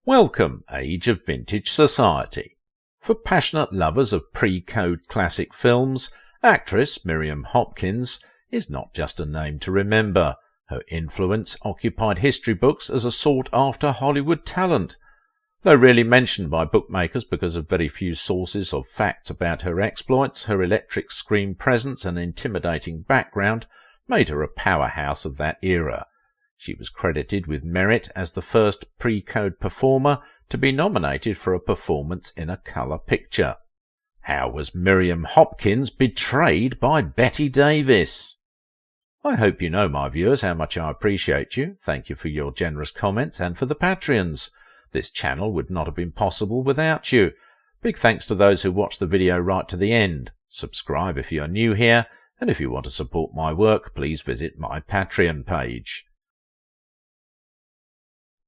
Welcome, age of vintage society. For passionate lovers of pre-code classic films, actress Miriam Hopkins is not just a name to remember. Her influence occupied history books as a sought-after Hollywood talent. Though rarely mentioned by bookmakers because of very few sources of facts about her exploits, her electric screen presence and intimidating background made her a powerhouse of that era. She was credited with merit as the first pre-code performer to be nominated for a performance in a colour picture. How was Miriam Hopkins betrayed by Bette Davis? I hope you know, my viewers, how much I appreciate you. Thank you for your generous comments and for the Patreons. This channel would not have been possible without you. Big thanks to those who watched the video right to the end. Subscribe if you are new here, and if you want to support my work, please visit my Patreon page.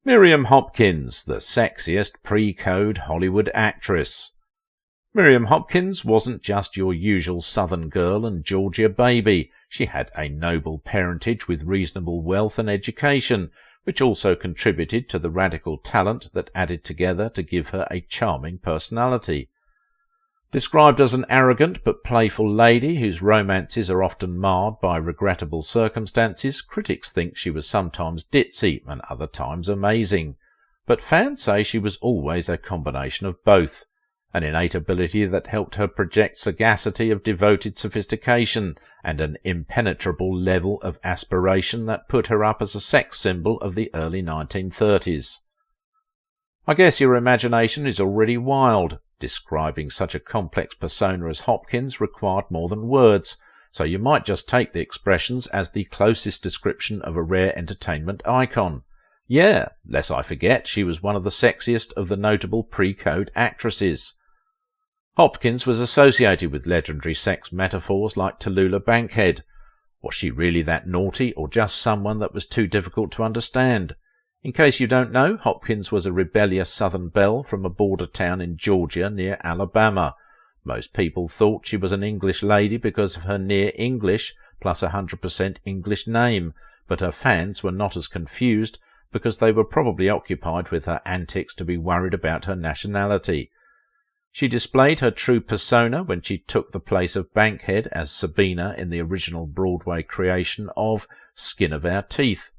Miriam Hopkins, the sexiest pre-code Hollywood actress. Miriam Hopkins wasn't just your usual Southern girl and Georgia baby. She had a noble parentage with reasonable wealth and education, which also contributed to the radical talent that added together to give her a charming personality. Described as an arrogant but playful lady whose romances are often marred by regrettable circumstances, critics think she was sometimes ditzy and other times amazing. But fans say she was always a combination of both, an innate ability that helped her project sagacity of devoted sophistication and an impenetrable level of aspiration that put her up as a sex symbol of the early 1930s. I guess your imagination is already wild. Describing such a complex persona as Hopkins required more than words, so you might just take the expressions as the closest description of a rare entertainment icon. Yeah, lest I forget, she was one of the sexiest of the notable pre-code actresses. Hopkins was associated with legendary sex metaphors like Tallulah Bankhead. Was she really that naughty, or just someone that was too difficult to understand? In case you don't know, Hopkins was a rebellious Southern belle from a border town in Georgia near Alabama. Most people thought she was an English lady because of her near English plus 100% English name, but her fans were not as confused because they were probably occupied with her antics to be worried about her nationality. She displayed her true persona when she took the place of Bankhead as Sabina in the original Broadway creation of Skin of Our Teeth.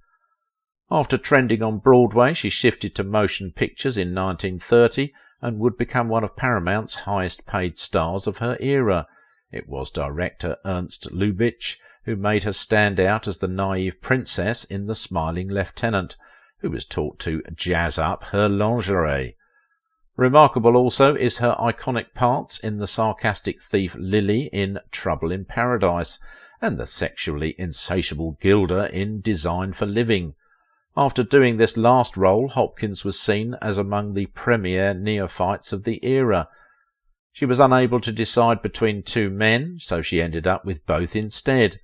After trending on Broadway, she shifted to motion pictures in 1930 and would become one of Paramount's highest-paid stars of her era. It was director Ernst Lubitsch who made her stand out as the naive princess in The Smiling Lieutenant, who was taught to jazz up her lingerie. Remarkable also is her iconic parts in the sarcastic thief Lily in Trouble in Paradise and the sexually insatiable Gilda in Design for Living. After doing this last role, Hopkins was seen as among the premier neophytes of the era. She was unable to decide between two men, so she ended up with both instead.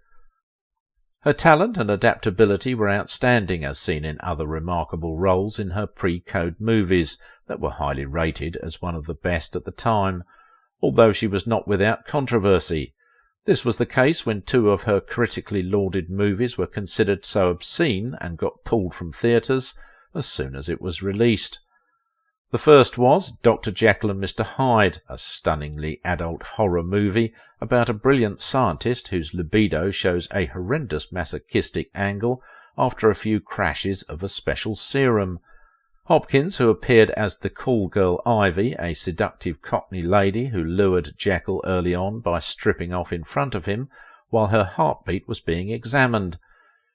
Her talent and adaptability were outstanding, as seen in other remarkable roles in her pre-code movies that were highly rated as one of the best at the time, although she was not without controversy. This was the case when two of her critically lauded movies were considered so obscene and got pulled from theatres as soon as it was released. The first was Dr. Jekyll and Mr. Hyde, a stunningly adult horror movie about a brilliant scientist whose libido shows a horrendous masochistic angle after a few crashes of a special serum. Hopkins, who appeared as the cool girl Ivy, a seductive Cockney lady who lured Jekyll early on by stripping off in front of him while her heartbeat was being examined.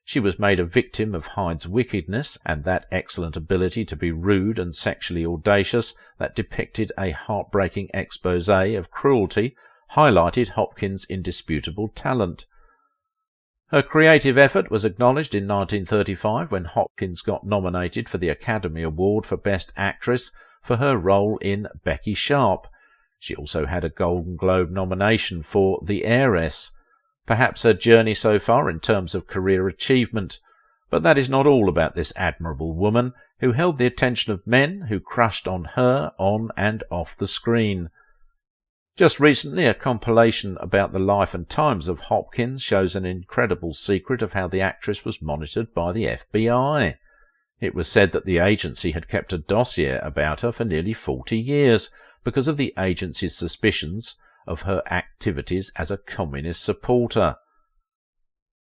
She was made a victim of Hyde's wickedness and that excellent ability to be rude and sexually audacious that depicted a heartbreaking exposé of cruelty highlighted Hopkins' indisputable talent. Her creative effort was acknowledged in 1935 when Hopkins got nominated for the Academy Award for Best Actress for her role in Becky Sharp. She also had a Golden Globe nomination for The Heiress. Perhaps her journey so far in terms of career achievement. But that is not all about this admirable woman, who held the attention of men who crushed on her on and off the screen. Just recently, a compilation about the life and times of Hopkins shows an incredible secret of how the actress was monitored by the FBI. It was said that the agency had kept a dossier about her for nearly 40 years because of the agency's suspicions of her activities as a communist supporter.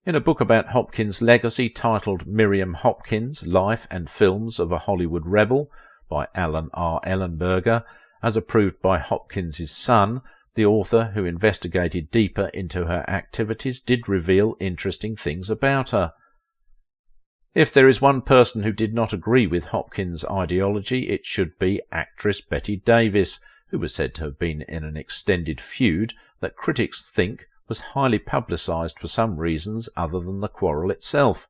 In a book about Hopkins' legacy titled Miriam Hopkins, Life and Films of a Hollywood Rebel by Alan R. Ellenberger, as approved by Hopkins' son, the author, who investigated deeper into her activities, did reveal interesting things about her. If there is one person who did not agree with Hopkins' ideology, it should be actress Bette Davis, who was said to have been in an extended feud that critics think was highly publicised for some reasons other than the quarrel itself.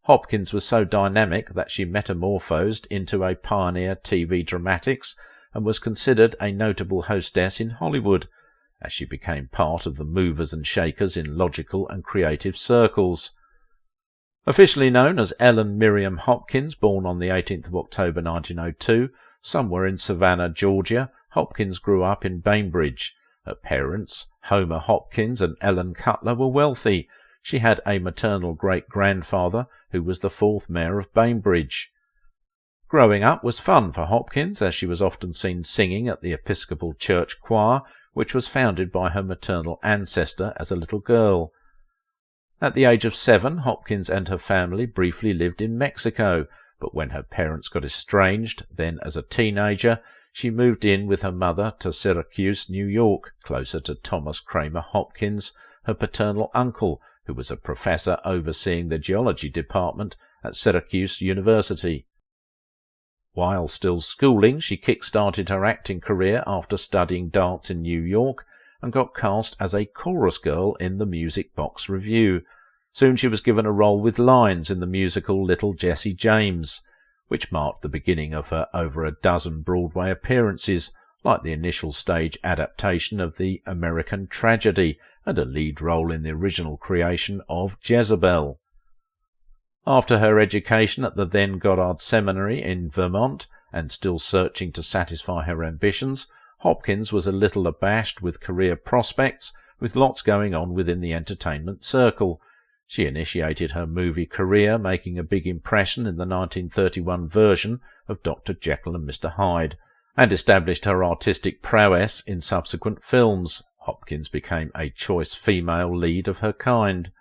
Hopkins was so dynamic that she metamorphosed into a pioneer TV dramatics and was considered a notable hostess in Hollywood, as she became part of the movers and shakers in logical and creative circles. Officially known as Ellen Miriam Hopkins, born on the 18th of October 1902, somewhere in Savannah, Georgia, Hopkins grew up in Bainbridge. Her parents, Homer Hopkins and Ellen Cutler, were wealthy. She had a maternal great-grandfather who was the fourth mayor of Bainbridge. Growing up was fun for Hopkins, as she was often seen singing at the Episcopal Church choir, which was founded by her maternal ancestor as a little girl. At the age of 7, Hopkins and her family briefly lived in Mexico, but when her parents got estranged, then as a teenager, she moved in with her mother to Syracuse, New York, closer to Thomas Kramer Hopkins, her paternal uncle, who was a professor overseeing the geology department at Syracuse University. While still schooling, she kick-started her acting career after studying dance in New York and got cast as a chorus girl in the Music Box Revue. Soon she was given a role with lines in the musical Little Jessie James, which marked the beginning of her over a dozen Broadway appearances, like the initial stage adaptation of the American Tragedy, and a lead role in the original creation of Jezebel. After her education at the then Goddard Seminary in Vermont, and still searching to satisfy her ambitions, Hopkins was a little abashed with career prospects, with lots going on within the entertainment circle. She initiated her movie career, making a big impression in the 1931 version of Dr. Jekyll and Mr. Hyde, and established her artistic prowess in subsequent films. Hopkins became a choice female lead of her kind.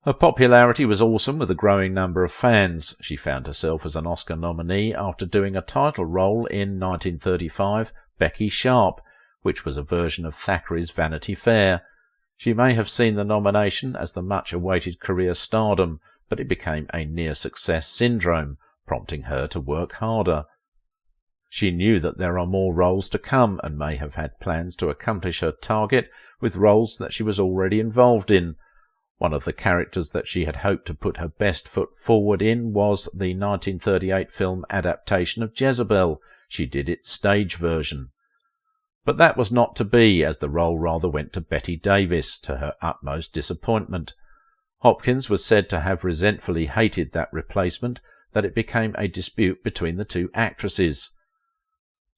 Her popularity was awesome, with a growing number of fans. She found herself as an Oscar nominee after doing a title role in 1935 Becky Sharp, which was a version of Thackeray's Vanity Fair. She may have seen the nomination as the much-awaited career stardom, but it became a near-success syndrome, prompting her to work harder. She knew that there are more roles to come, and may have had plans to accomplish her target with roles that she was already involved in. One of the characters that she had hoped to put her best foot forward in was the 1938 film adaptation of Jezebel. She did its stage version. But that was not to be, as the role rather went to Bette Davis, to her utmost disappointment. Hopkins was said to have resentfully hated that replacement, that it became a dispute between the two actresses.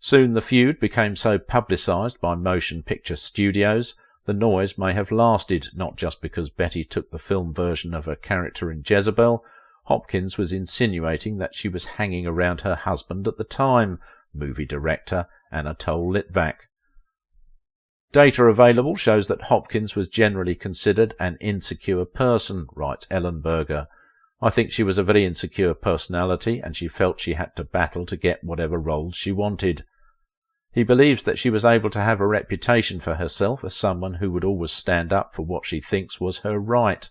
Soon the feud became so publicised by motion picture studios, the noise may have lasted, not just because Bette took the film version of her character in Jezebel. Hopkins was insinuating that she was hanging around her husband at the time, movie director Anatole Litvak. Data available shows that Hopkins was generally considered an insecure person, writes Ellenberger. I think she was a very insecure personality, and she felt she had to battle to get whatever roles she wanted. He believes that she was able to have a reputation for herself as someone who would always stand up for what she thinks was her right.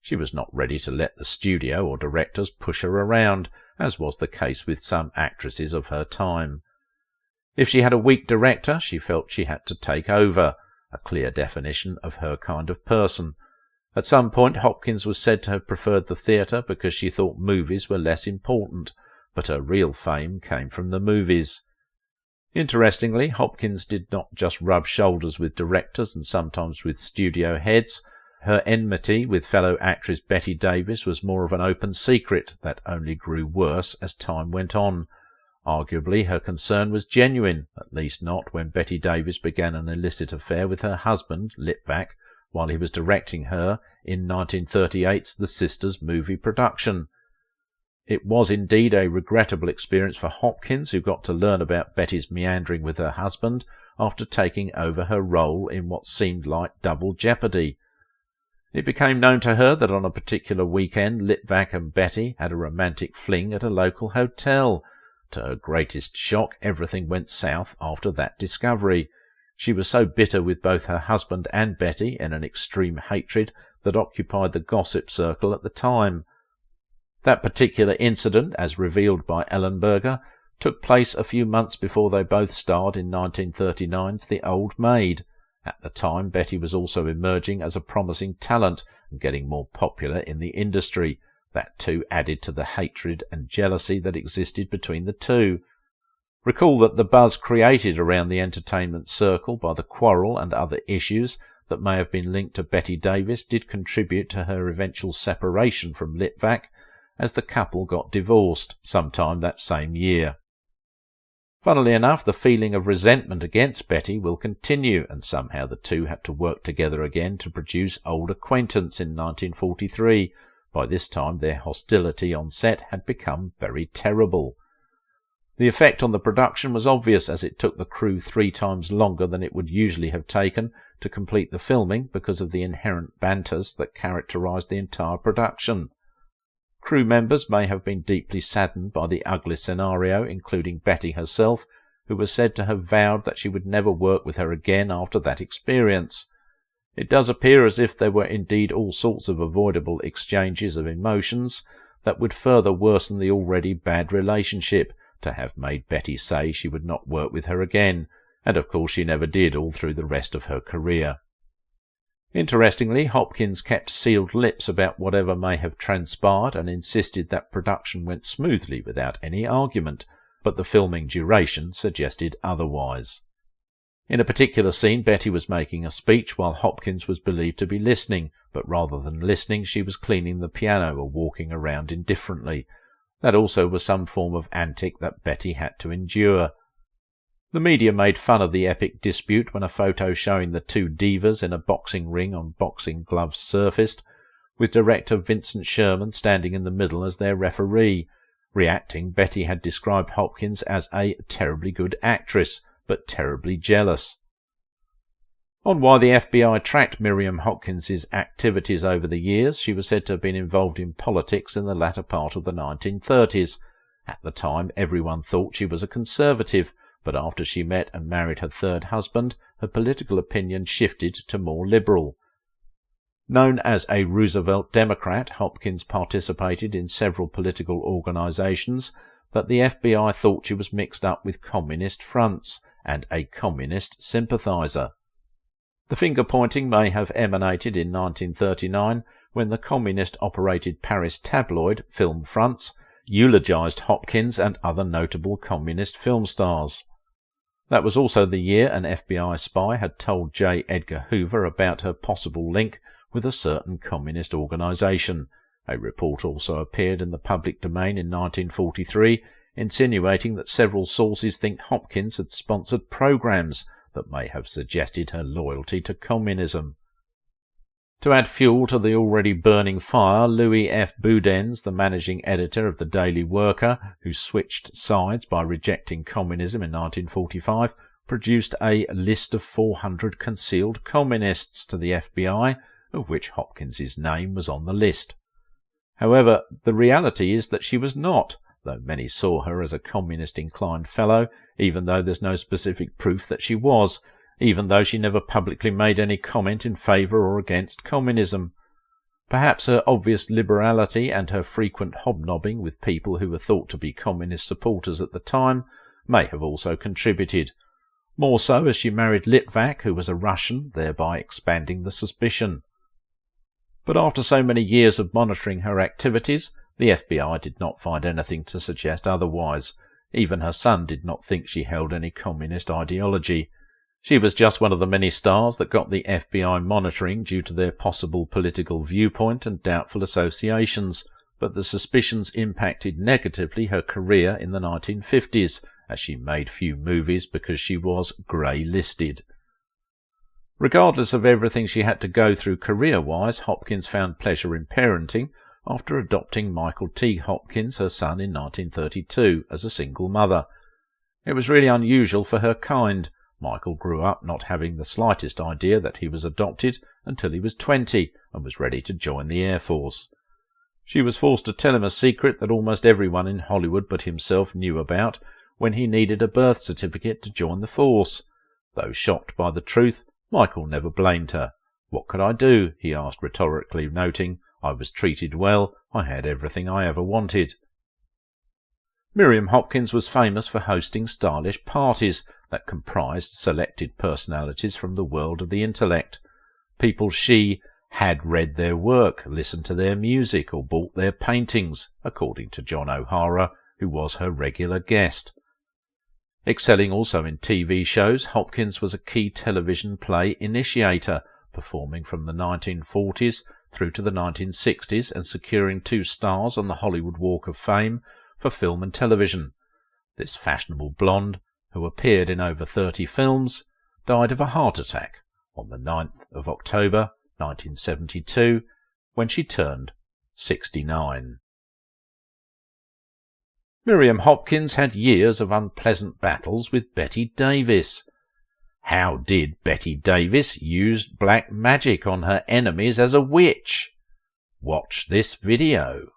She was not ready to let the studio or directors push her around, as was the case with some actresses of her time. If she had a weak director, she felt she had to take over, a clear definition of her kind of person. At some point, Hopkins was said to have preferred the theatre because she thought movies were less important, but her real fame came from the movies. Interestingly, Hopkins did not just rub shoulders with directors and sometimes with studio heads. Her enmity with fellow actress Bette Davis was more of an open secret that only grew worse as time went on. Arguably, her concern was genuine, at least not when Bette Davis began an illicit affair with her husband, Litvak, while he was directing her in 1938's The Sisters movie production. It was indeed a regrettable experience for Hopkins, who got to learn about Bette's meandering with her husband after taking over her role in what seemed like double jeopardy. It became known to her that on a particular weekend Litvak and Bette had a romantic fling at a local hotel. To her greatest shock, everything went south after that discovery. She was so bitter with both her husband and Bette, in an extreme hatred that occupied the gossip circle at the time. That particular incident, as revealed by Ellenberger, took place a few months before they both starred in 1939's The Old Maid. At the time, Bette was also emerging as a promising talent and getting more popular in the industry. That too added to the hatred and jealousy that existed between the two. Recall that the buzz created around the entertainment circle by the quarrel and other issues that may have been linked to Bette Davis did contribute to her eventual separation from Litvak, as the couple got divorced sometime that same year. Funnily enough, the feeling of resentment against Bette will continue, and somehow the two had to work together again to produce Old Acquaintance in 1943. By this time their hostility on set had become very terrible. The effect on the production was obvious, as it took the crew 3 times longer than it would usually have taken to complete the filming because of the inherent banters that characterized the entire production. Crew members may have been deeply saddened by the ugly scenario, including Bette herself, who was said to have vowed that she would never work with her again after that experience. It does appear as if there were indeed all sorts of avoidable exchanges of emotions that would further worsen the already bad relationship, to have made Bette say she would not work with her again, and of course she never did all through the rest of her career. Interestingly, Hopkins kept sealed lips about whatever may have transpired and insisted that production went smoothly without any argument, but the filming duration suggested otherwise. In a particular scene, Bette was making a speech while Hopkins was believed to be listening, but rather than listening she was cleaning the piano or walking around indifferently. That also was some form of antic that Bette had to endure. The media made fun of the epic dispute when a photo showing the two divas in a boxing ring on boxing gloves surfaced, with director Vincent Sherman standing in the middle as their referee. Reacting, Bette had described Hopkins as a terribly good actress, but terribly jealous. On why the FBI tracked Miriam Hopkins's activities over the years, she was said to have been involved in politics in the latter part of the 1930s. At the time, everyone thought she was a conservative, but after she met and married her third husband, her political opinion shifted to more liberal. Known as a Roosevelt Democrat, Hopkins participated in several political organizations that the FBI thought she was mixed up with communist fronts, and a communist sympathizer. The finger-pointing may have emanated in 1939, when the communist-operated Paris tabloid, Film Fronts, eulogized Hopkins and other notable communist film stars. That was also the year an FBI spy had told J. Edgar Hoover about her possible link with a certain communist organization. A report also appeared in the public domain in 1943, insinuating that several sources think Hopkins had sponsored programs that may have suggested her loyalty to communism. To add fuel to the already burning fire, Louis F. Boudens, the managing editor of the Daily Worker, who switched sides by rejecting communism in 1945, produced a list of 400 concealed communists to the FBI, of which Hopkins's name was on the list. However, the reality is that she was not, though many saw her as a communist-inclined fellow, even though there's no specific proof that she was, even though she never publicly made any comment in favour or against communism. Perhaps her obvious liberality and her frequent hobnobbing with people who were thought to be communist supporters at the time may have also contributed, more so as she married Litvak, who was a Russian, thereby expanding the suspicion. But after so many years of monitoring her activities, the FBI did not find anything to suggest otherwise. Even her son did not think she held any communist ideology. She was just one of the many stars that got the FBI monitoring due to their possible political viewpoint and doubtful associations, but the suspicions impacted negatively her career in the 1950s, as she made few movies because she was grey-listed. Regardless of everything she had to go through career-wise, Hopkins found pleasure in parenting, after adopting Michael T. Hopkins, her son, in 1932 as a single mother. It was really unusual for her kind. Michael grew up not having the slightest idea that he was adopted until he was 20 and was ready to join the Air Force. She was forced to tell him a secret that almost everyone in Hollywood but himself knew about when he needed a birth certificate to join the force. Though shocked by the truth, Michael never blamed her. "What could I do?" he asked rhetorically, noting, "I was treated well, I had everything I ever wanted." Miriam Hopkins was famous for hosting stylish parties that comprised selected personalities from the world of the intellect, people she had read their work, listened to their music, or bought their paintings, according to John O'Hara, who was her regular guest. Excelling also in TV shows, Hopkins was a key television play initiator, performing from the 1940s through to the 1960s and securing 2 stars on the Hollywood Walk of Fame for film and television. This fashionable blonde, who appeared in over 30 films, died of a heart attack on the 9th of October 1972 when she turned 69. Miriam Hopkins had years of unpleasant battles with Bette Davis. How did Bette Davis use black magic on her enemies as a witch? Watch this video.